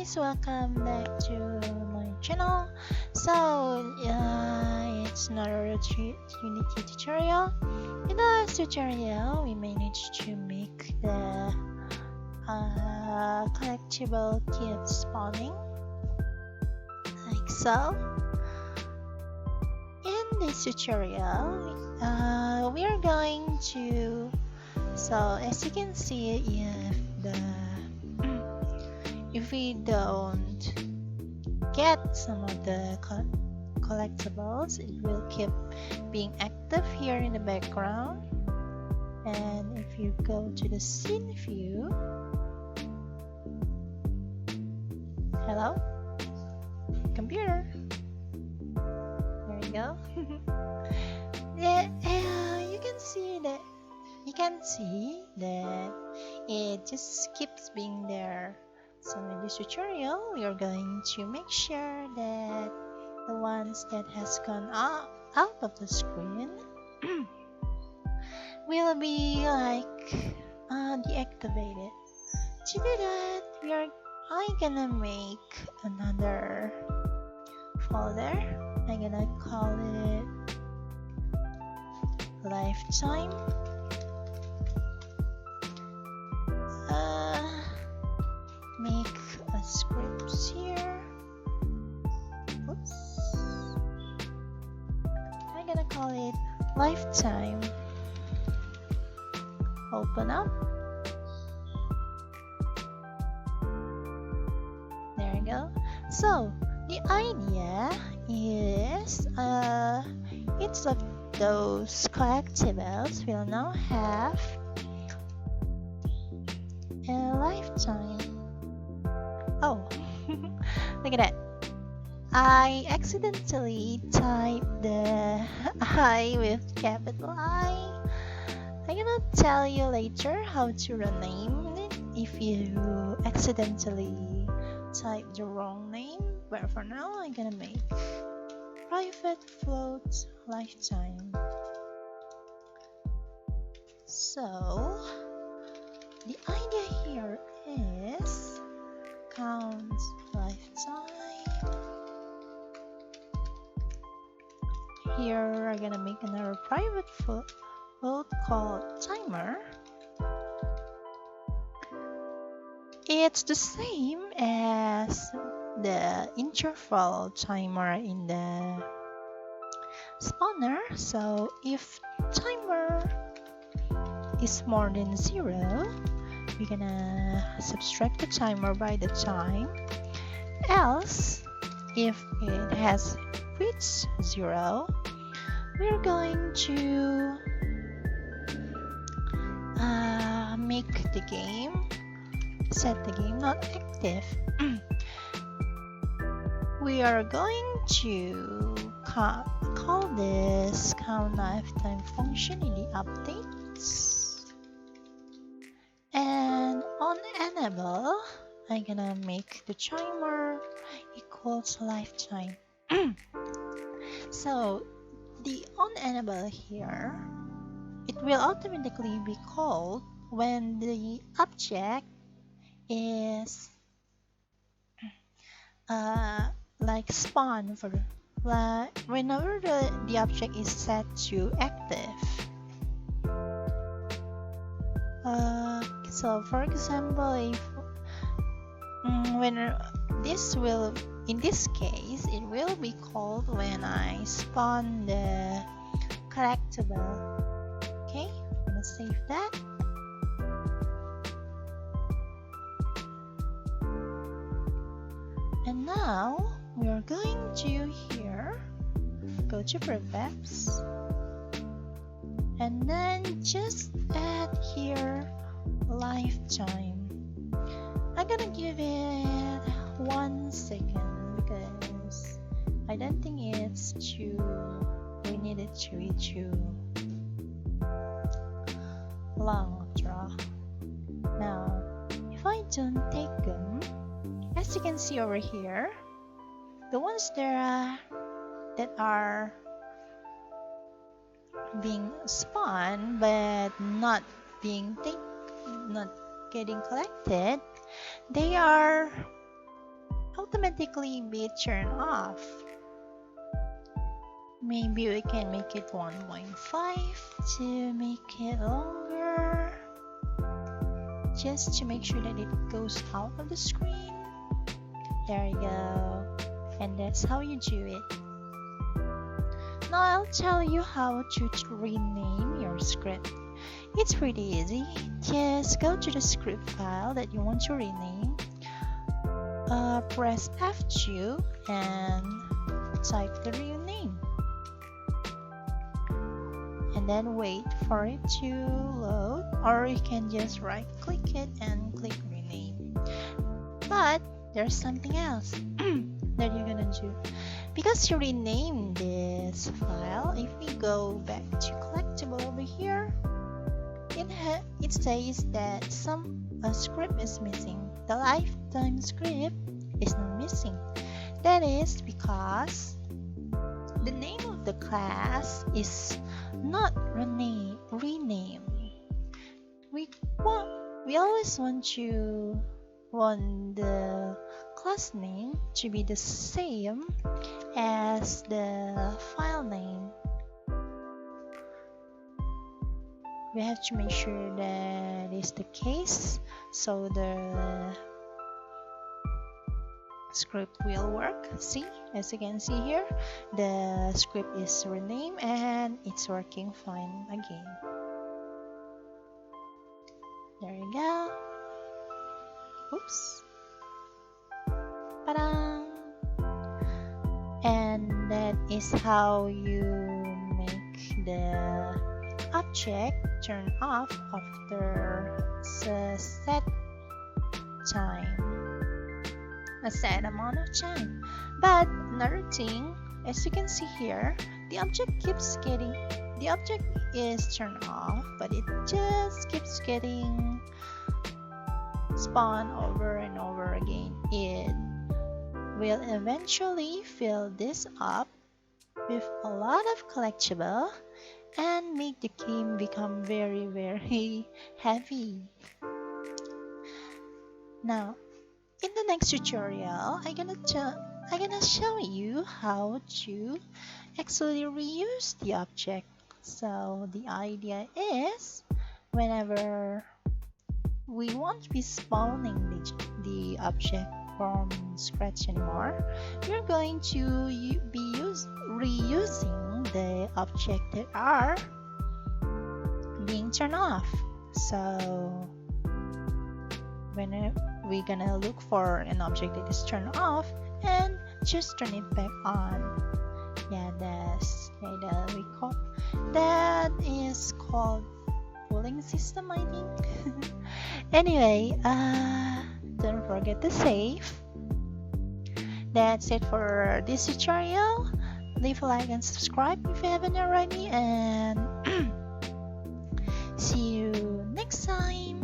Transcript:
guys, welcome back to my channel. It's another Unity tutorial. In this tutorial, we managed to make the collectible gift spawning like so. In this tutorial, we are going to, as you can see, if we don't get some of the collectibles, it will keep being active here in the background. And if you go to the scene view, hello computer, there you go. You can see that it just keeps being there. So in this tutorial, we are going to make sure that the ones that has gone out of the screen will be deactivated. To do that, I'm gonna make another folder. I'm gonna call it lifetime. Make a script here. Oops. I'm gonna call it lifetime. Open up. There you go. So the idea is each of those collectibles will now have a lifetime. Oh, look at that. I accidentally typed the I with capital I. I'm gonna tell you later how to rename it if you accidentally type the wrong name. But for now, I'm gonna make private float lifetime. So, the idea here is count lifetime. Here we're gonna make another private float called timer. It's the same as the interval timer in the spawner. So if timer is more than 0, we're gonna subtract the timer by the time. Else, if it has reached 0, we're going to make the game, set the game not active. We are going to call this count lifetime function in the updates. And on enable, I'm gonna make the timer equals lifetime. So the on enable here, it will automatically be called when the object is spawn whenever the object is set to active. So for example, if in this case, it will be called when I spawn the collectible. Okay, I'm gonna save that. And now we are going to here, go to prefabs, and then just add here lifetime. I'm gonna give it 1 second because I don't think it's we need it to be too long draw. Now, if I don't take them, as you can see over here, the ones that are being spawned but not getting collected, they are automatically be turned off. Maybe we can make it 1.5 to make it longer, just to make sure that it goes out of the screen. There you go. And that's how you do it. Now I'll tell you how to rename your script. It's pretty easy. Just go to the script file that you want to rename, press F2 and type the real name, and then wait for it to load, or you can just right click it and click rename. But there's something else that you're gonna do. Because you renamed this file, if we go back to collectible over here, it says that a script is missing. The lifetime script is not missing. That is because the name of the class is not renamed. We always want the class name to be the same as the file name. We have to make sure that is the case, so the script will work. See, as you can see here, the script is renamed and it's working fine again. There you go. Oops. Ta-da! And that is how you make the object turn off after a set time, a set amount of time. But another thing, as you can see here, the object is turned off, but it just keeps getting spawned over and over again. It will eventually fill this up with a lot of collectible and make the game become very, very heavy. Now, in the next tutorial, I'm gonna show you how to actually reuse the object. So the idea is, whenever we won't be spawning the object from scratch anymore, we're going to be reusing the object that are being turned off. So when we're gonna look for an object that is turned off and just turn it back on. Yeah, that is called pulling system, I think. Anyway, don't forget to save. That's it for this tutorial. Leave a like and subscribe if you haven't already, and see you next time.